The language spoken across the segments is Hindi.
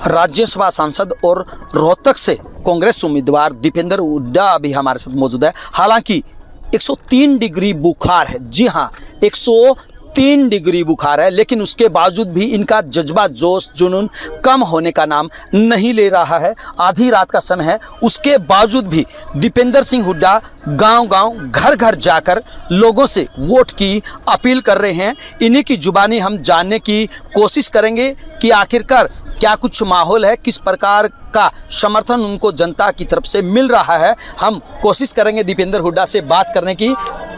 राज्यसभा सांसद और रोहतक से कांग्रेस उम्मीदवार दीपेंद्र हुड्डा भी हमारे साथ मौजूद है। हालांकि 103 डिग्री बुखार है, जी हाँ 103 डिग्री बुखार है, लेकिन उसके बावजूद भी इनका जज्बा जोश जुनून कम होने का नाम नहीं ले रहा है। आधी रात का समय है, उसके बावजूद भी दीपेंद्र सिंह हुड्डा गांव-गांव घर-घर जाकर लोगों से वोट की अपील कर रहे हैं। इन्हीं की जुबानी हम जानने की कोशिश करेंगे कि आखिरकार क्या कुछ माहौल है, किस प्रकार का समर्थन उनको जनता की तरफ से मिल रहा है। हम कोशिश करेंगे दीपेंद्र हुड्डा से बात करने की।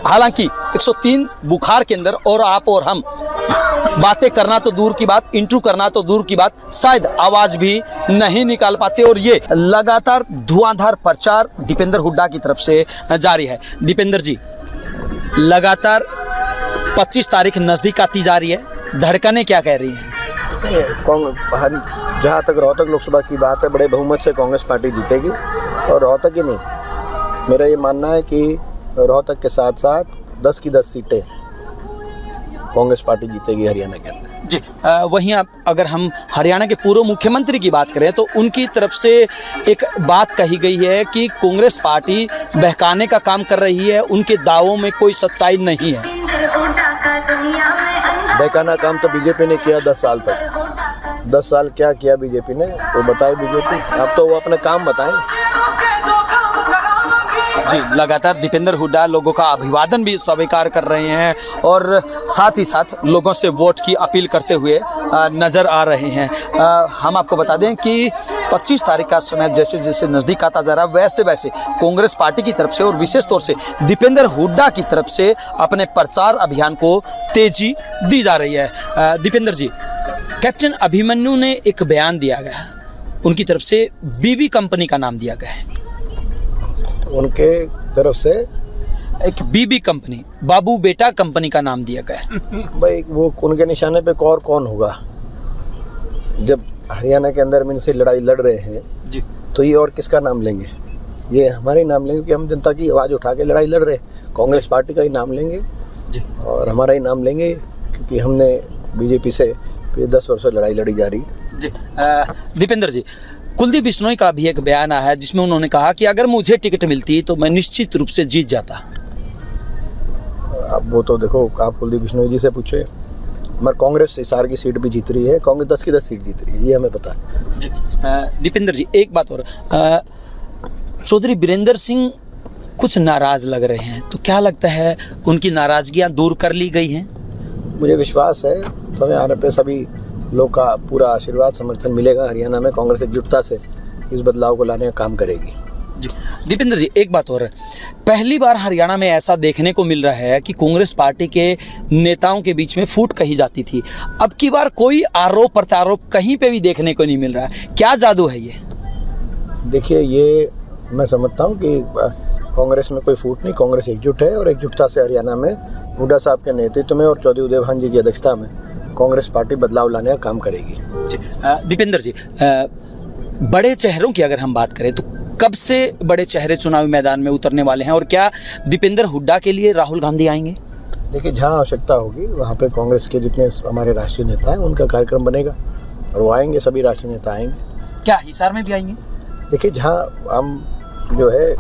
हालांकि 103 बुखार के अंदर और आप और हम बातें करना तो दूर की बात, इंटरव्यू करना तो दूर की बात, शायद आवाज़ भी नहीं निकाल पाते। और ये लगातार धुआंधार प्रचार दीपेंद्र हुड्डा की तरफ से जारी है। दीपेंद्र जी, लगातार 25 तारीख नज़दीक आती जा रही है, धड़कनें क्या कह रही हैं? जहाँ तक रोहतक लोकसभा की बात है, बड़े बहुमत से कांग्रेस पार्टी जीतेगी। और रोहतक ही नहीं, मेरा ये मानना है कि रोहतक के साथ साथ 10 की 10 सीटें कांग्रेस पार्टी जीतेगी हरियाणा के अंदर। जी, वहीं आप अगर हम हरियाणा के पूर्व मुख्यमंत्री की बात करें तो उनकी तरफ से एक बात कही गई है कि कांग्रेस पार्टी बहकाने का काम कर रही है, उनके दावों में कोई सच्चाई नहीं है। बहकाना काम तो बीजेपी ने किया 10 साल तक। 10 साल क्या किया बीजेपी ने, वो बताए बीजेपी। अब तो वो अपने काम बताएं। जी, लगातार दीपेंद्र हुड्डा लोगों का अभिवादन भी स्वीकार कर रहे हैं और साथ ही साथ लोगों से वोट की अपील करते हुए नज़र आ रहे हैं। हम आपको बता दें कि 25 तारीख का समय जैसे जैसे नज़दीक आता जा रहा है, वैसे वैसे कांग्रेस पार्टी की तरफ से और विशेष तौर से दीपेंद्र हुड्डा की तरफ से अपने प्रचार अभियान को तेजी दी जा रही है। दीपेंद्र जी, कैप्टन अभिमन्यु ने एक बयान दिया गया, उनकी तरफ से बीबी कंपनी का नाम दिया गया है। उनके तरफ से एक बीबी कंपनी, बाबू बेटा कंपनी का नाम दिया गया है। भाई वो उनके निशाने पे और कौन होगा? जब हरियाणा के अंदर में इनसे लड़ाई लड़ रहे हैं जी, तो ये और किसका नाम लेंगे? ये हमारे नाम लेंगे कि हम जनता की आवाज़ उठा के लड़ाई लड़ रहे हैं। कांग्रेस पार्टी का ही नाम लेंगे जी, और हमारा ही नाम लेंगे, क्योंकि हमने बीजेपी से 10 वर्ष से लड़ाई लड़ी जा रही है। जी, दीपेंद्र जी, कुलदीप बिश्नोई का भी एक बयान आया है जिसमें उन्होंने कहा कि अगर मुझे टिकट मिलती तो मैं निश्चित रूप से जीत जाता। अब वो तो देखो, आप कुलदीप बिश्नोई जी से पूछे। मगर कांग्रेस हिसार की सीट भी जीत रही है, कांग्रेस 10 की 10 सीट जीत रही है, ये हमें पता है। जी, दीपेंद्र जी, एक बात और, चौधरी वीरेंद्र सिंह कुछ नाराज़ लग रहे हैं, तो क्या लगता है उनकी नाराज़गियाँ दूर कर ली गई हैं? मुझे विश्वास है समय आने पे सभी लोग का पूरा आशीर्वाद समर्थन मिलेगा। हरियाणा में कांग्रेस एकजुटता से इस बदलाव को लाने का काम करेगी। जी, दीपेंद्र जी, एक बात और, पहली बार हरियाणा में ऐसा देखने को मिल रहा है कि कांग्रेस पार्टी के नेताओं के बीच में फूट कही जाती थी, अब की बार कोई आरोप प्रत्यारोप कहीं पे भी देखने को नहीं मिल रहा है। क्या जादू है ये? देखिए, ये मैं समझता हूँ कि कांग्रेस में कोई फूट नहीं, कांग्रेस एकजुट है और एकजुटता से हरियाणा में हुड्डा साहब के नेतृत्व में और चौधरी उदय भान जी की अध्यक्षता में कांग्रेस पार्टी बदलाव लाने का काम करेगी। जी, दीपेंद्र जी, बड़े चेहरों की अगर हम बात करें तो कब से बड़े चेहरे चुनावी मैदान में उतरने वाले हैं और क्या दीपेंद्र हुड्डा के लिए राहुल गांधी आएंगे? देखिए, जहाँ आवश्यकता होगी वहाँ पे कांग्रेस के जितने हमारे राष्ट्रीय नेता हैं उनका कार्यक्रम बनेगा और वो आएंगे, सभी राष्ट्रीय नेता आएंगे। क्या हिसार में भी आएंगे? देखिए, जहाँ हम जो है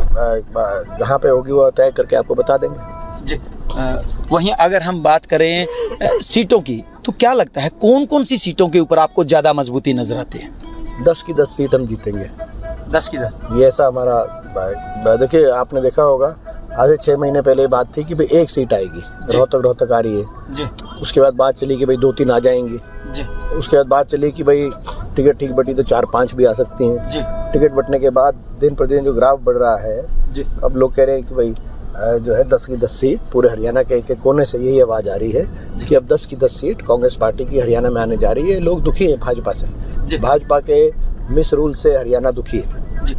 जहाँ पे होगी वो तय करके आपको बता देंगे। जी, वहीं अगर हम बात करें सीटों की तो क्या लगता है कौन कौन सी सीटों के ऊपर आपको ज़्यादा मजबूती नजर आती है? 10 की 10 सीट हम जीतेंगे। 10 की 10? ये ऐसा हमारा, देखिए आपने देखा होगा आज से 6 महीने पहले बात थी कि भाई 1 सीट आएगी, रोहतक आ रही है जी। उसके बाद बात चली कि भाई 2-3 आ जाएंगी जी। उसके बाद बात चली कि भाई टिकट ठीक बटी तो 4-5 भी आ सकती हैं जी। टिकट बटने के बाद दिन प्रतिदिन जो ग्राफ बढ़ रहा है जी, अब लोग कह रहे हैं कि भाई जो है 10 की 10 सीट पूरे हरियाणा के एक कोने से यही आवाज़ आ रही है कि अब 10 की 10 सीट कांग्रेस पार्टी की हरियाणा में आने जा रही है। लोग दुखी हैं भाजपा से, भाजपा के मिस रूल से हरियाणा दुखी है। जी,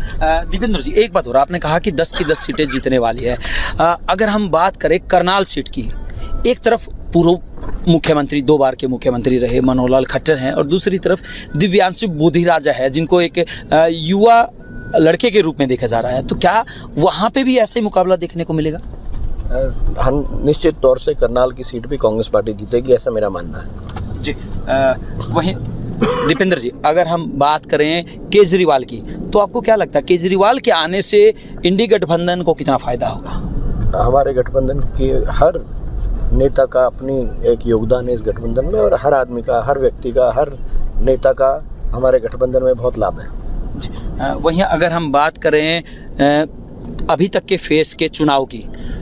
दीपेंद्र जी, एक बात और, आपने कहा कि 10 की 10 सीटें जीतने वाली है। अगर हम बात करें करनाल सीट की, एक तरफ पूर्व मुख्यमंत्री 2 बार के मुख्यमंत्री रहे मनोहर लाल खट्टर हैं और दूसरी तरफ दिव्यांशु बोधिराजा है जिनको एक युवा लड़के के रूप में देखा जा रहा है, तो क्या वहाँ पे भी ऐसा ही मुकाबला देखने को मिलेगा? हम निश्चित तौर से करनाल की सीट भी कांग्रेस पार्टी जीतेगी, ऐसा मेरा मानना है। जी, वहीं दीपेंद्र जी, अगर हम बात करें केजरीवाल की, तो आपको क्या लगता है केजरीवाल के आने से इंडी गठबंधन को कितना फायदा होगा? हमारे गठबंधन के हर नेता का अपनी एक योगदान है इस गठबंधन में, और हर आदमी का, हर व्यक्ति का, हर नेता का हमारे गठबंधन में बहुत लाभ है। जी, वहीं अगर हम बात करें अभी तक के फेस के चुनाव की,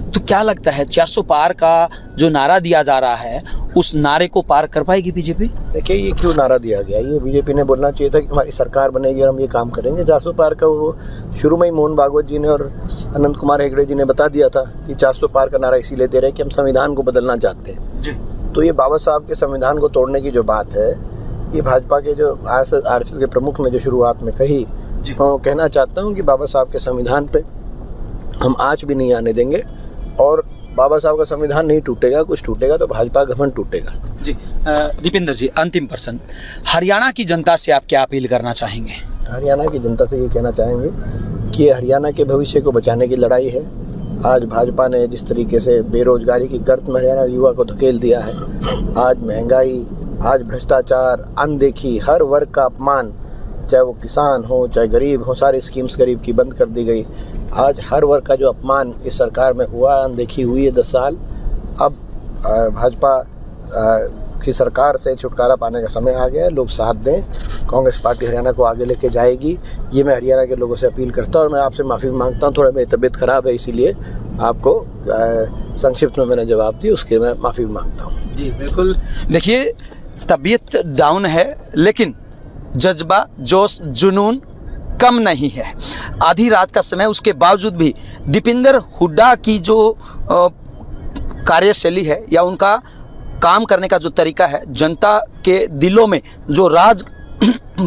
तो क्या लगता है 400 पार का जो नारा दिया जा रहा है, उस नारे को पार कर पाएगी बीजेपी? देखिए, ये क्यों नारा दिया गया? ये बीजेपी ने बोलना चाहिए था कि हमारी सरकार बनेगी और हम ये काम करेंगे। 400 पार का वो शुरू में ही मोहन भागवत जी ने और अनंत कुमार हेगड़े जी ने बता दिया था कि 400 पार का नारा इसीलिए दे रहे हैं कि हम संविधान को बदलना चाहते हैं जी। तो ये बाबा साहब के संविधान को तोड़ने की जो बात है, ये भाजपा के जो आरएसएस के प्रमुख ने जो शुरुआत में कही, मैं कहना चाहता हूँ कि बाबा साहब के संविधान पे हम आँच भी नहीं आने देंगे, और बाबा साहब का संविधान नहीं टूटेगा। कुछ टूटेगा तो भाजपा घमंड टूटेगा। जी, दीपेंद्र जी, अंतिम प्रश्न, हरियाणा की जनता से आप क्या अपील करना चाहेंगे? हरियाणा की जनता से ये कहना चाहेंगे कि ये हरियाणा के भविष्य को बचाने की लड़ाई है। आज भाजपा ने जिस तरीके से बेरोजगारी की गर्त में हरियाणा युवा को धकेल दिया है, आज महंगाई, आज भ्रष्टाचार, अनदेखी, हर वर्ग का अपमान, चाहे वो किसान हो चाहे गरीब हो, सारी स्कीम्स गरीब की बंद कर दी गई। आज हर वर्ग का जो अपमान इस सरकार में हुआ, अनदेखी हुई है 10 साल। अब भाजपा की सरकार से छुटकारा पाने का समय आ गया है। लोग साथ दें, कांग्रेस पार्टी हरियाणा को आगे लेके जाएगी, ये मैं हरियाणा के लोगों से अपील करता हूँ। और मैं आपसे माफ़ी मांगता हूँ, थोड़ा मेरी तबीयत ख़राब है, इसीलिए आपको संक्षिप्त में मैंने जवाब दी, उसके मैं माफ़ी मांगता हूँ। जी बिल्कुल, देखिए तबीयत डाउन है, लेकिन जज्बा, जोश, जुनून कम नहीं है। आधी रात का समय, उसके बावजूद भी दीपेंद्र हुड्डा की जो कार्यशैली है या उनका काम करने का जो तरीका है, जनता के दिलों में जो राज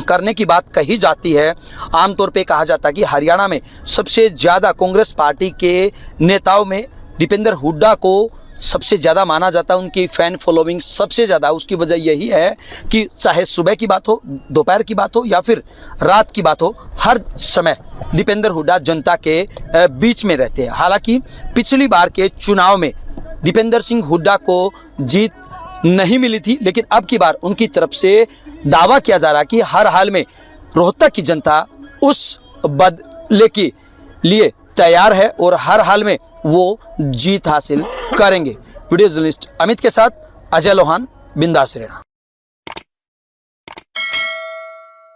करने की बात कही जाती है, आमतौर पे कहा जाता है कि हरियाणा में सबसे ज़्यादा कांग्रेस पार्टी के नेताओं में दीपेंद्र हुड्डा को सबसे ज़्यादा माना जाता है, उनकी फ़ैन फॉलोइंग सबसे ज़्यादा। उसकी वजह यही है कि चाहे सुबह की बात हो, दोपहर की बात हो या फिर रात की बात हो, हर समय दीपेंद्र हुड्डा जनता के बीच में रहते हैं। हालांकि पिछली बार के चुनाव में दीपेंद्र सिंह हुड्डा को जीत नहीं मिली थी, लेकिन अब की बार उनकी तरफ से दावा किया जा रहा है कि हर हाल में रोहतक की जनता उस बदले के लिए तैयार है और हर हाल में वो जीत हासिल करेंगे। वीडियो जर्नलिस्ट अमित के साथ अजय लोहान, बिंदास रहना।